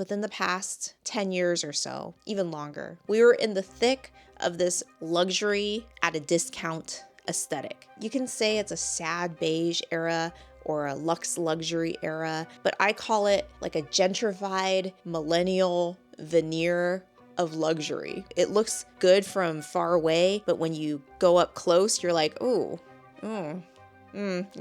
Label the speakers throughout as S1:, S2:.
S1: Within the past 10 years or so, even longer, we were in the thick of this luxury at a discount aesthetic. You can say it's a sad beige era or a luxe luxury era, but I call it like a gentrified millennial veneer of luxury. It looks good from far away, but when you go up close, you're like, I'm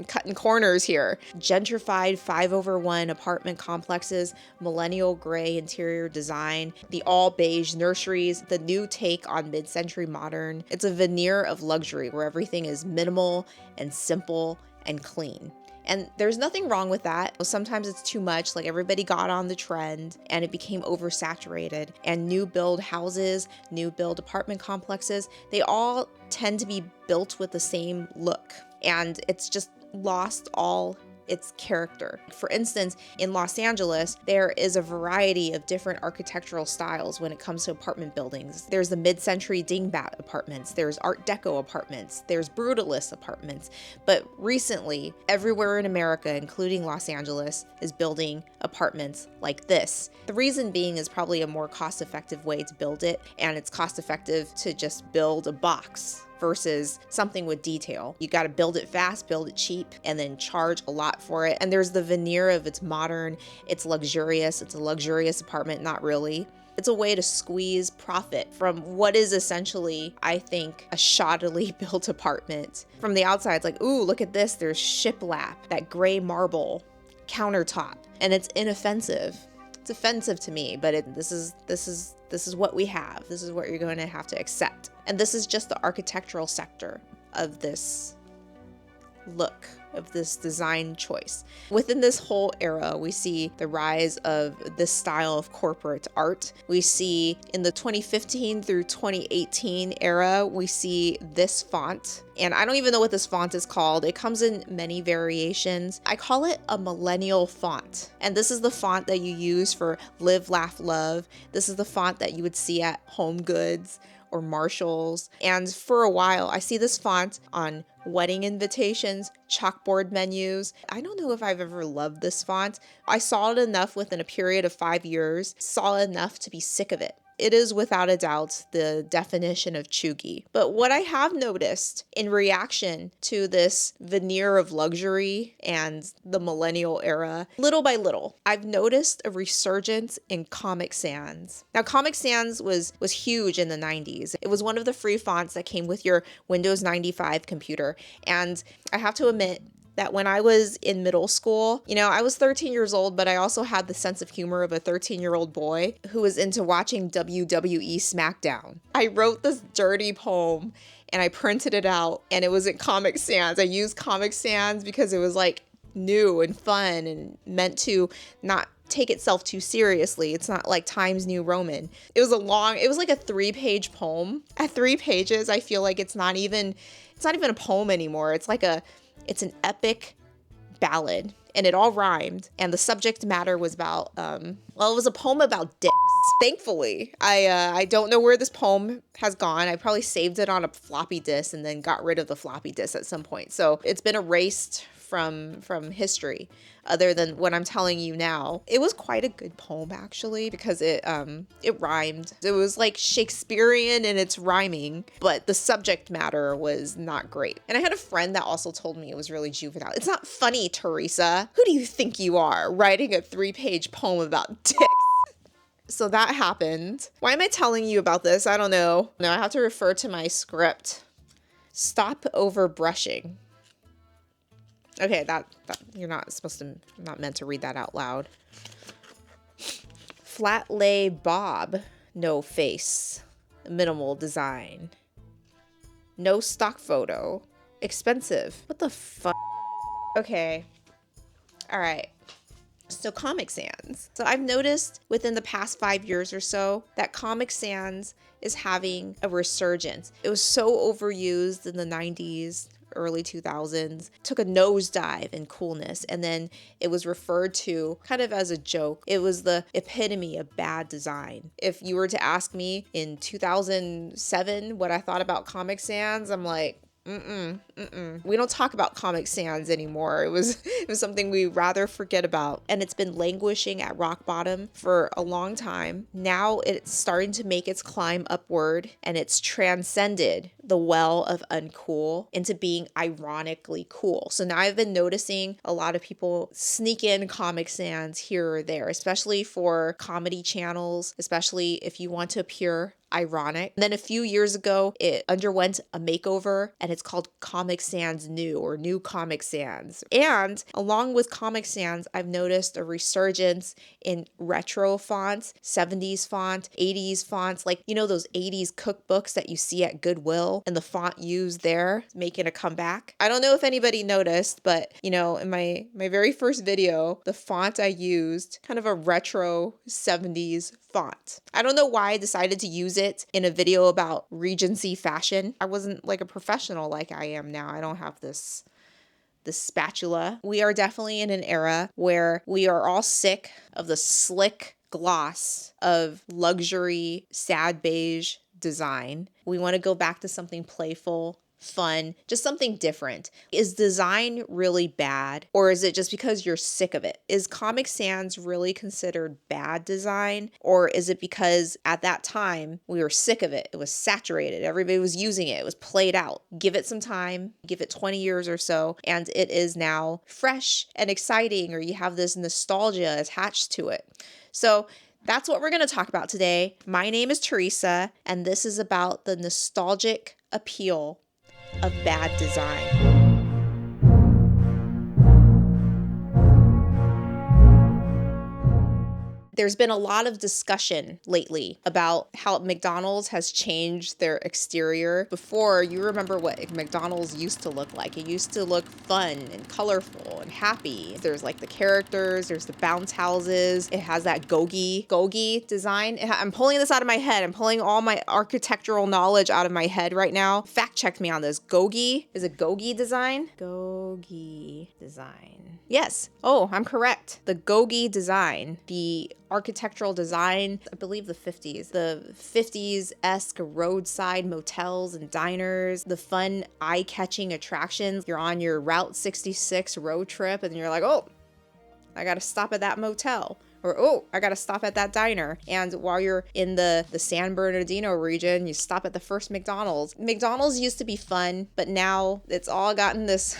S1: cutting corners here. Gentrified 5/1 apartment complexes, millennial gray interior design, the all beige nurseries, the new take on mid-century modern. It's a veneer of luxury where everything is minimal and simple and clean. And there's nothing wrong with that. Sometimes it's too much, like everybody got on the trend and it became oversaturated. And new build houses, new build apartment complexes, they all tend to be built with the same look. And it's just lost all its character. For instance, in Los Angeles, there is a variety of different architectural styles when it comes to apartment buildings. There's the mid-century dingbat apartments, there's Art Deco apartments, there's brutalist apartments. But recently, everywhere in America, including Los Angeles, is building apartments like this. The reason being is probably a more cost-effective way to build it, and it's cost-effective to just build a box versus something with detail. You got to build it fast, build it cheap, and then charge a lot for it. And there's the veneer of it's modern, it's luxurious, it's a luxurious apartment, not really. It's a way to squeeze profit from what is essentially, I think, a shoddily built apartment. From the outside, it's like, ooh, look at this, there's shiplap, that gray marble countertop, and it's inoffensive. It's offensive to me, but this is what we have. This is what you're going to have to accept. And this is just the architectural sector of this look, of this design choice. Within this whole era, we see the rise of this style of corporate art. We see in the 2015 through 2018 era, we see this font. And I don't even know what this font is called. It comes in many variations. I call it a millennial font. And this is the font that you use for Live, Laugh, Love. This is the font that you would see at Home Goods or Marshalls. And for a while, I see this font on wedding invitations, chalkboard menus. I don't know if I've ever loved this font. I saw it enough within a period of 5 years, saw it enough to be sick of it. It is without a doubt the definition of chuggy. But what I have noticed in reaction to this veneer of luxury and the millennial era, little by little, I've noticed a resurgence in Comic Sans. Now, Comic Sans was huge in the 90s. It was one of the free fonts that came with your Windows 95 computer. And I have to admit, that when I was in middle school, I was 13 years old, but I also had the sense of humor of a 13-year-old boy who was into watching WWE SmackDown. I wrote this dirty poem and I printed it out, and it was in Comic Sans. I used Comic Sans because it was like new and fun and meant to not take itself too seriously. It's not like Times New Roman. It was like a 3-page poem. At 3 pages, I feel like it's not even a poem anymore. It's an epic ballad, and it all rhymed. And the subject matter was about, it was a poem about dicks. Thankfully, I don't know where this poem has gone. I probably saved it on a floppy disk and then got rid of the floppy disk at some point. So it's been erased from history, other than what I'm telling you now. It was quite a good poem, actually, because it rhymed. It was like Shakespearean in its rhyming, but the subject matter was not great. And I had a friend that also told me it was really juvenile. It's not funny, Teresa. Who do you think you are, writing a 3-page poem about dicks? So that happened. Why am I telling you about this? I don't know. No, I have to refer to my script. Stop over brushing. Okay, that you're not meant to read that out loud. Flat lay bob, no face, minimal design. No stock photo, expensive. What the fuck? Okay, all right. So Comic Sans. So I've noticed within the past 5 years or so that Comic Sans is having a resurgence. It was so overused in the 90s, early 2000s, took a nosedive in coolness, and then it was referred to kind of as a joke. It was the epitome of bad design. If you were to ask me in 2007 what I thought about Comic Sans, I'm like, We don't talk about Comic Sans anymore. It was something we rather forget about. And it's been languishing at rock bottom for a long time. Now it's starting to make its climb upward, and it's transcended the well of uncool into being ironically cool. So now I've been noticing a lot of people sneak in Comic Sans here or there, especially for comedy channels, especially if you want to appear ironic. And then a few years ago, it underwent a makeover, and it's called Comic Sans New, or New Comic Sans. And along with Comic Sans, I've noticed a resurgence in retro fonts, 70s font, 80s fonts, like, you know, those 80s cookbooks that you see at Goodwill, and the font used there making a comeback. I don't know if anybody noticed, but, you know, in my very first video, the font I used, kind of a retro 70s font. I don't know why I decided to use it in a video about Regency fashion. I wasn't like a professional like I am now. I don't have this spatula. We are definitely in an era where we are all sick of the slick gloss of luxury, sad beige design. We want to go back to something playful, fun, just something different. Is design really bad, or is it just because you're sick of it? Is Comic Sans really considered bad design, or is it because at that time we were sick of it? It was saturated. Everybody was using it. It was played out. Give it some time, give it 20 years or so, and it is now fresh and exciting, or you have this nostalgia attached to it. So that's what we're going to talk about today. My name is Teresa, and this is about the nostalgic appeal of bad design. There's been a lot of discussion lately about how McDonald's has changed their exterior. Before, you remember what McDonald's used to look like. It used to look fun and colorful and happy. There's like the characters, there's the bounce houses. It has that Googie design. I'm pulling this out of my head. I'm pulling all my architectural knowledge out of my head right now. Fact check me on this. Googie, is it Googie design? Googie design. Yes. Oh, I'm correct. The Googie design, the architectural design, I believe the 50s. The 50s-esque roadside motels and diners, the fun eye-catching attractions. You're on your Route 66 road trip and you're like, oh, I gotta stop at that motel. Or, oh, I gotta stop at that diner. And while you're in the San Bernardino region, you stop at the first McDonald's. McDonald's used to be fun, but now it's all gotten this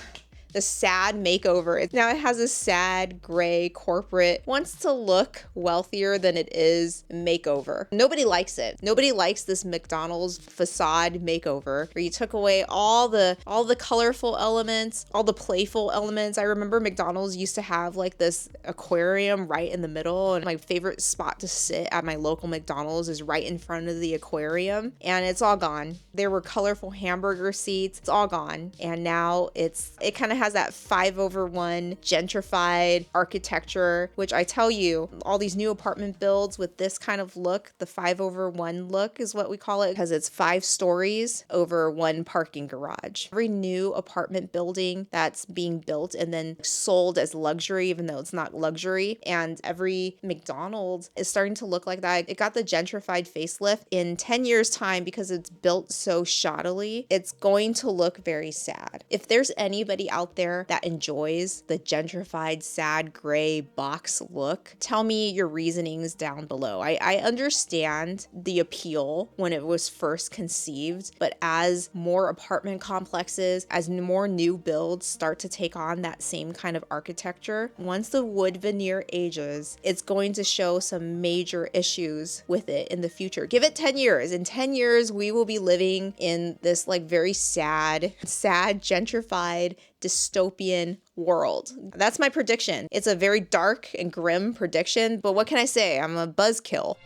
S1: sad makeover. Now it has a sad, gray, corporate, wants to look wealthier than it is makeover. Nobody likes it. Nobody likes this McDonald's facade makeover where you took away all the colorful elements, all the playful elements. I remember McDonald's used to have like this aquarium right in the middle, and my favorite spot to sit at my local McDonald's is right in front of the aquarium, and it's all gone. There were colorful hamburger seats. It's all gone. And now it kind of has that 5/1 gentrified architecture, which I tell you, all these new apartment builds with this kind of look, the 5/1 look is what we call it, because it's 5 stories over 1 parking garage. Every new apartment building that's being built and then sold as luxury, even though it's not luxury, and every McDonald's is starting to look like that. It got the gentrified facelift. In 10 years time, because it's built so shoddily, it's going to look very sad. If there's anybody out there that enjoys the gentrified, sad, gray box look, tell me your reasonings down below. I understand the appeal when it was first conceived, but as more apartment complexes, as more new builds start to take on that same kind of architecture, once the wood veneer ages, it's going to show some major issues with it in the future. Give it 10 years. In 10 years, we will be living in this like very sad, gentrified, dystopian world. That's my prediction. It's a very dark and grim prediction, but what can I say? I'm a buzzkill.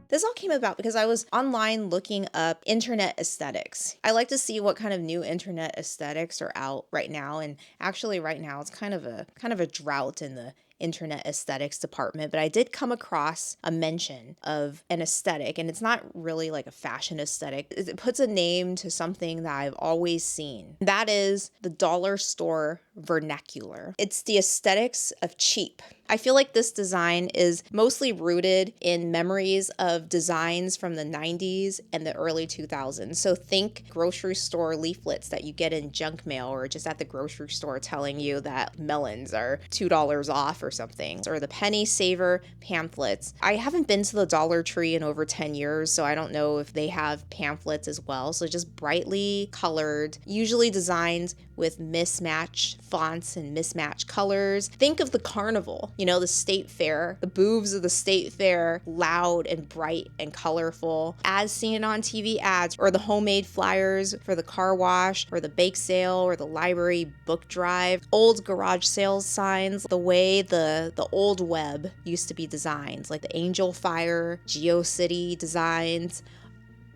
S1: This all came about because I was online looking up internet aesthetics. I like to see what kind of new internet aesthetics are out right now, and actually right now it's kind of a drought in the internet aesthetics department, but I did come across a mention of an aesthetic, and it's not really like a fashion aesthetic. It puts a name to something that I've always seen. That is the dollar store vernacular. It's the aesthetics of cheap. I feel like this design is mostly rooted in memories of designs from the 90s and the early 2000s. So think grocery store leaflets that you get in junk mail or just at the grocery store telling you that melons are $2 off or something, or the penny saver pamphlets. I haven't been to the Dollar Tree in over 10 years, so I don't know if they have pamphlets as well. So just brightly colored, usually designs with mismatched fonts and mismatched colors. Think of the carnival, the state fair, the booths of the state fair, loud and bright and colorful, as seen on TV ads, or the homemade flyers for the car wash, or the bake sale, or the library book drive, old garage sales signs, the way the old web used to be designed, like the Angel Fire, GeoCity designs,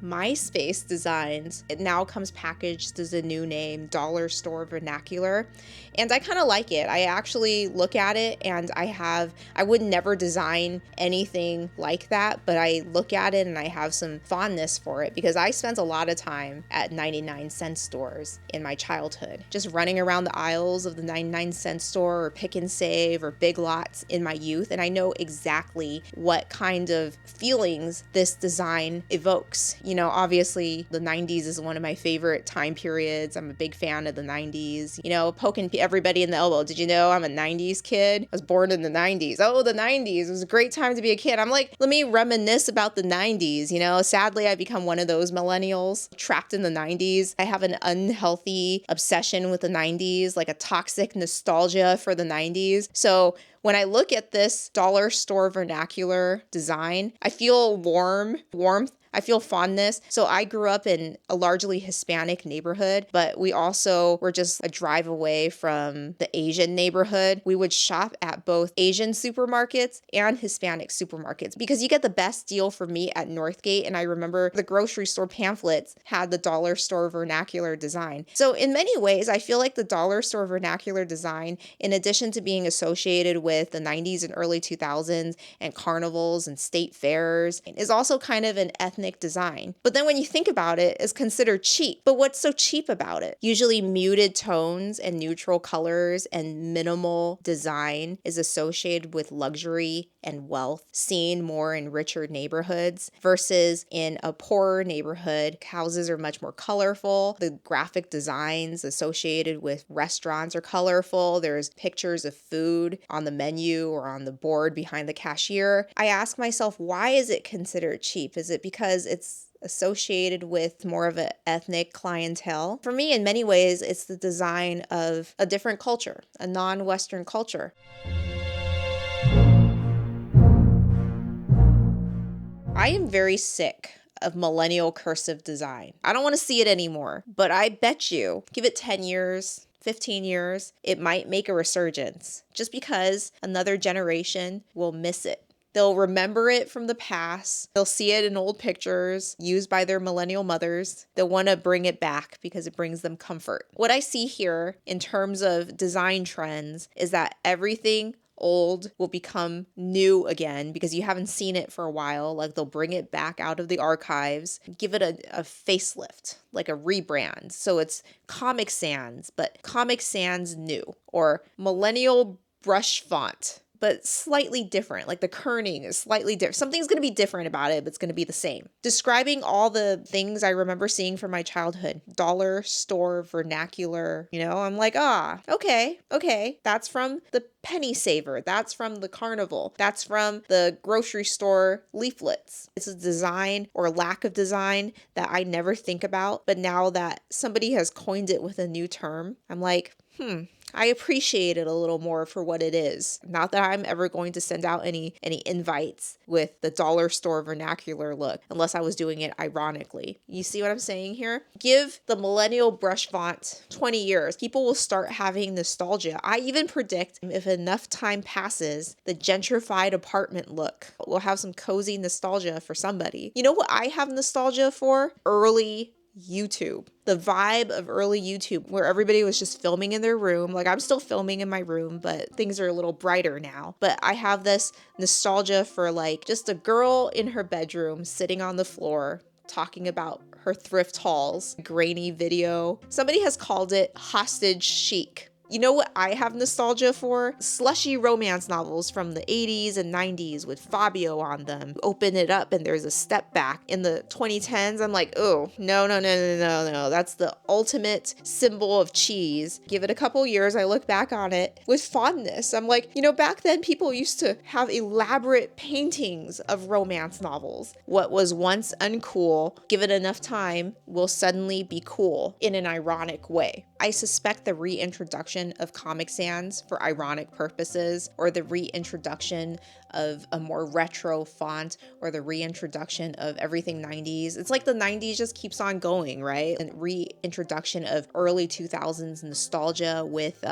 S1: MySpace designs. It now comes packaged as a new name, Dollar Store Vernacular. And I kind of like it. I actually look at it and I would never design anything like that, but I look at it and I have some fondness for it because I spent a lot of time at 99-cent stores in my childhood, just running around the aisles of the 99-cent store or Pick and Save or Big Lots in my youth. And I know exactly what kind of feelings this design evokes. Obviously the 90s is one of my favorite time periods. I'm a big fan of the 90s, poking everybody in the elbow. Did you know I'm a 90s kid? I was born in the 90s. Oh, the 90s. It was a great time to be a kid. I'm like, let me reminisce about the 90s. Sadly, I've become one of those millennials trapped in the 90s. I have an unhealthy obsession with the 90s, like a toxic nostalgia for the 90s. So when I look at this dollar store vernacular design, I feel warmth. I feel fondness. So I grew up in a largely Hispanic neighborhood, but we also were just a drive away from the Asian neighborhood. We would shop at both Asian supermarkets and Hispanic supermarkets because you get the best deal for meat at Northgate. And I remember the grocery store pamphlets had the dollar store vernacular design. So in many ways, I feel like the dollar store vernacular design, in addition to being associated with the 90s and early 2000s and carnivals and state fairs, is also kind of an ethnic design. But then when you think about it, it's considered cheap. But what's so cheap about it? Usually muted tones and neutral colors and minimal design is associated with luxury and wealth, seen more in richer neighborhoods versus in a poorer neighborhood. Houses are much more colorful. The graphic designs associated with restaurants are colorful. There's pictures of food on the menu or on the board behind the cashier. I ask myself, why is it considered cheap? Is it because it's associated with more of an ethnic clientele? For me, in many ways, it's the design of a different culture, a non-Western culture. I am very sick of millennial cursive design. I don't want to see it anymore, but I bet you, give it 10 years, 15 years, it might make a resurgence just because another generation will miss it. They'll remember it from the past. They'll see it in old pictures used by their millennial mothers. They'll want to bring it back because it brings them comfort. What I see here in terms of design trends is that everything old will become new again because you haven't seen it for a while. Like they'll bring it back out of the archives, give it a facelift, like a rebrand. So it's Comic Sans, but Comic Sans new, or millennial brush font, but slightly different. Like the kerning is slightly different. Something's going to be different about it, but it's going to be the same. Describing all the things I remember seeing from my childhood. Dollar store vernacular, I'm like, okay. That's from the penny saver. That's from the carnival. That's from the grocery store leaflets. It's a design or lack of design that I never think about. But now that somebody has coined it with a new term, I'm like, I appreciate it a little more for what it is. Not that I'm ever going to send out any invites with the dollar store vernacular look, unless I was doing it ironically. You see what I'm saying here? Give the millennial brush font 20 years. People will start having nostalgia. I even predict if enough time passes, the gentrified apartment look will have some cozy nostalgia for somebody. You know what I have nostalgia for? Early YouTube. The vibe of early YouTube where everybody was just filming in their room. Like I'm still filming in my room, but things are a little brighter now. But I have this nostalgia for like just a girl in her bedroom sitting on the floor talking about her thrift hauls, grainy video. Somebody has called it hostage chic. You know what I have nostalgia for? Slushy romance novels from the 80s and 90s with Fabio on them. Open it up and there's a step back. In the 2010s, I'm like, oh, no. That's the ultimate symbol of cheese. Give it a couple years, I look back on it with fondness. I'm like, back then people used to have elaborate paintings of romance novels. What was once uncool, give it enough time, will suddenly be cool in an ironic way. I suspect the reintroduction of Comic Sans for ironic purposes, or the reintroduction of a more retro font, or the reintroduction of everything 90s. It's like the 90s just keeps on going, right? And reintroduction of early 2000s nostalgia with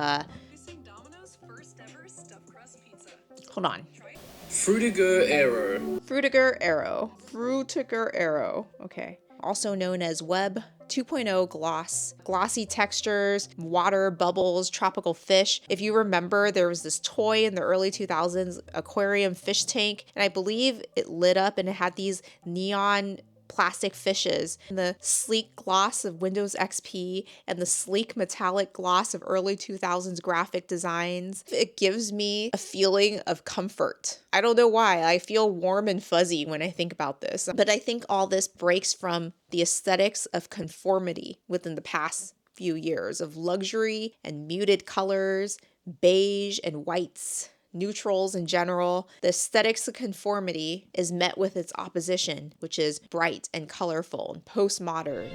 S1: hold on.
S2: Frutiger aero.
S1: Frutiger aero. Okay. Also known as Web 2.0 gloss, glossy textures, water, bubbles, tropical fish. If you remember, there was this toy in the early 2000s, aquarium fish tank, and I believe it lit up and it had these neon plastic fishes. And the sleek gloss of Windows XP and the sleek metallic gloss of early 2000s graphic designs. It gives me a feeling of comfort. I don't know why. I feel warm and fuzzy when I think about this. But I think all this breaks from the aesthetics of conformity within the past few years of luxury and muted colors, beige and whites, neutrals in general. The aesthetics of conformity is met with its opposition, which is bright and colorful and postmodern.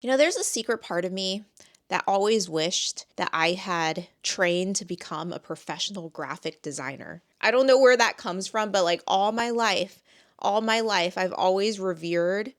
S1: There's a secret part of me that always wished that I had trained to become a professional graphic designer. I don't know where that comes from, but like all my life, I've always revered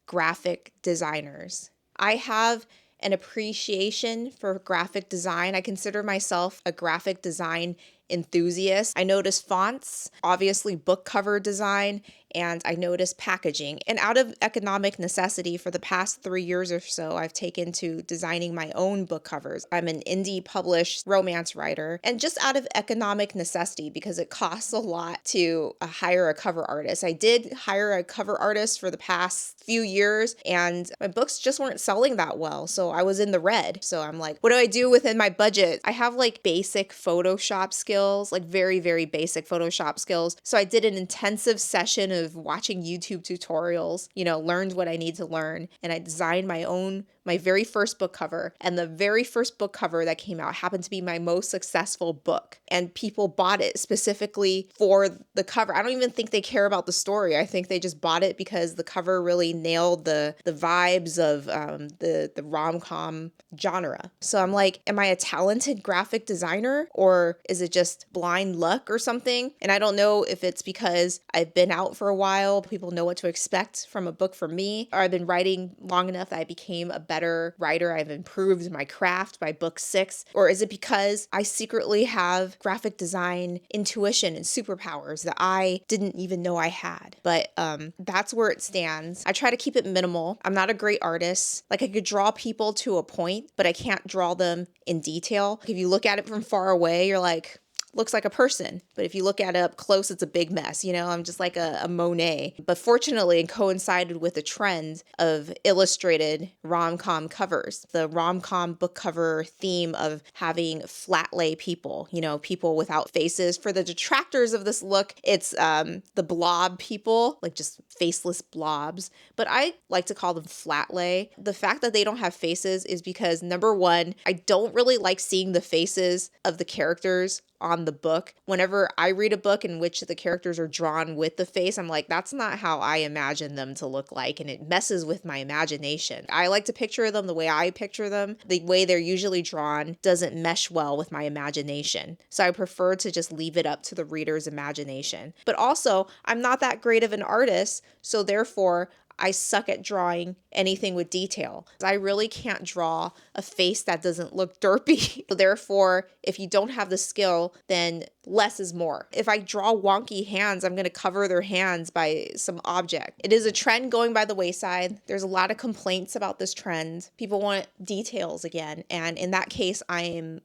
S1: graphic designers. I have an appreciation for graphic design. I consider myself a graphic design enthusiast. I notice fonts, obviously book cover design, and I notice packaging. And out of economic necessity for the past 3 years or so, I've taken to designing my own book covers. I'm an indie published romance writer, and just out of economic necessity, because it costs a lot to hire a cover artist. I did hire a cover artist for the past few years, and my books just weren't selling that well, so I was in the red. So I'm like, what do I do within my budget? I have like basic Photoshop skills, like very, very basic Photoshop skills. So I did an intensive session of watching YouTube tutorials, learned what I need to learn, and I designed my very first book cover. And the very first book cover that came out happened to be my most successful book. And people bought it specifically for the cover. I don't even think they care about the story. I think they just bought it because the cover really nailed the vibes of the rom-com genre. So I'm like, am I a talented graphic designer, or is it just blind luck or something? And I don't know if it's because I've been out for a while, people know what to expect from a book from me, or I've been writing long enough that I became a better writer. I've improved my craft by book 6. Or is it because I secretly have graphic design intuition and superpowers that I didn't even know I had? But that's where it stands. I try to keep it minimal. I'm not a great artist. Like, I could draw people to a point, but I can't draw them in detail. If you look at it from far away, you're like, looks like a person. But if you look at it up close, it's a big mess. I'm just like a Monet. But fortunately, it coincided with a trend of illustrated rom-com covers. The rom-com book cover theme of having flat lay people, people without faces. For the detractors of this look, it's the blob people, like just faceless blobs. But I like to call them flat lay. The fact that they don't have faces is because, number one, I don't really like seeing the faces of the characters on the book. Whenever I read a book in which the characters are drawn with the face, I'm like, that's not how I imagine them to look like, and it messes with my imagination. I like to picture them the way I picture them. The way they're usually drawn doesn't mesh well with my imagination. So I prefer to just leave it up to the reader's imagination. But also, I'm not that great of an artist, so therefore, I suck at drawing anything with detail. I really can't draw a face that doesn't look derpy. Therefore, if you don't have the skill, then less is more. If I draw wonky hands, I'm going to cover their hands by some object. It is a trend going by the wayside. There's a lot of complaints about this trend. People want details again, and in that case, I'm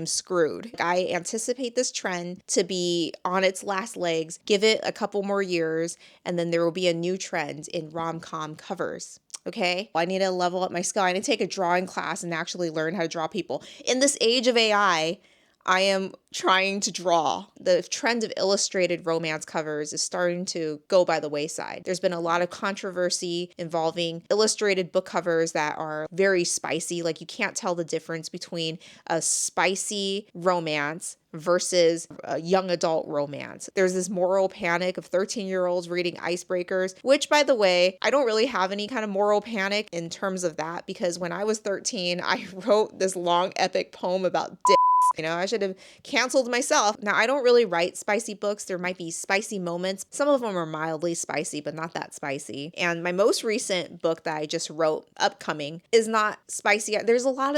S1: screwed. I anticipate this trend to be on its last legs. Give it a couple more years, and then there will be a new trend in rom-com covers. Okay, I need to level up my skill. I need to take a drawing class and actually learn how to draw people. In this age of AI, I am trying to draw. The trend of illustrated romance covers is starting to go by the wayside. There's been a lot of controversy involving illustrated book covers that are very spicy. Like, you can't tell the difference between a spicy romance versus a young adult romance. There's this moral panic of 13-year-olds reading icebreakers, which, by the way, I don't really have any kind of moral panic in terms of that, because when I was 13, I wrote this long epic poem about dick. You know, I should have canceled myself. Now, I don't really write spicy books. There might be spicy moments. Some of them are mildly spicy, but not that spicy. And my most recent book that I just wrote, upcoming, is not spicy. There's a lot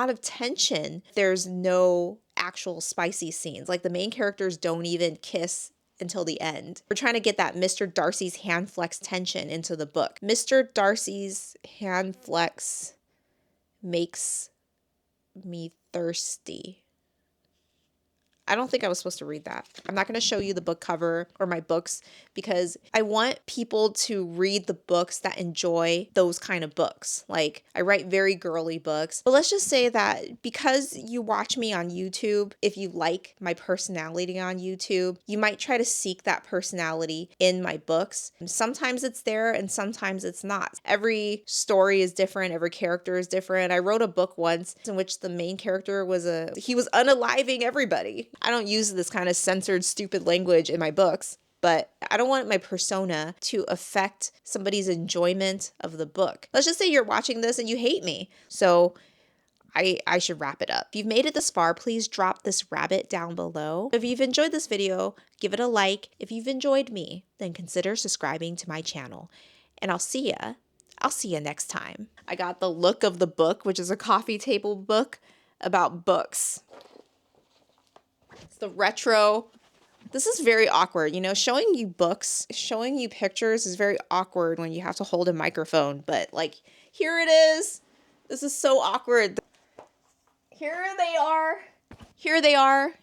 S1: of tension. There's no actual spicy scenes. Like, the main characters don't even kiss until the end. We're trying to get that Mr. Darcy's hand flex tension into the book. Mr. Darcy's hand flex makes me thirsty. I don't think I was supposed to read that. I'm not going to show you the book cover or my books, because I want people to read the books that enjoy those kind of books. Like, I write very girly books, but let's just say that because you watch me on YouTube, if you like my personality on YouTube, you might try to seek that personality in my books. Sometimes it's there and sometimes it's not. Every story is different. Every character is different. I wrote a book once in which the main character he was unaliving everybody. I don't use this kind of censored, stupid language in my books, but I don't want my persona to affect somebody's enjoyment of the book. Let's just say you're watching this and you hate me. So I should wrap it up. If you've made it this far, please drop this rabbit down below. If you've enjoyed this video, give it a like. If you've enjoyed me, then consider subscribing to my channel. And I'll see ya next time. I got the look of the book, which is a coffee table book about books. It's the retro. This is very awkward. You know, showing you books, showing you pictures is very awkward when you have to hold a microphone. But, like, here it is. This is so awkward. Here they are. Here they are.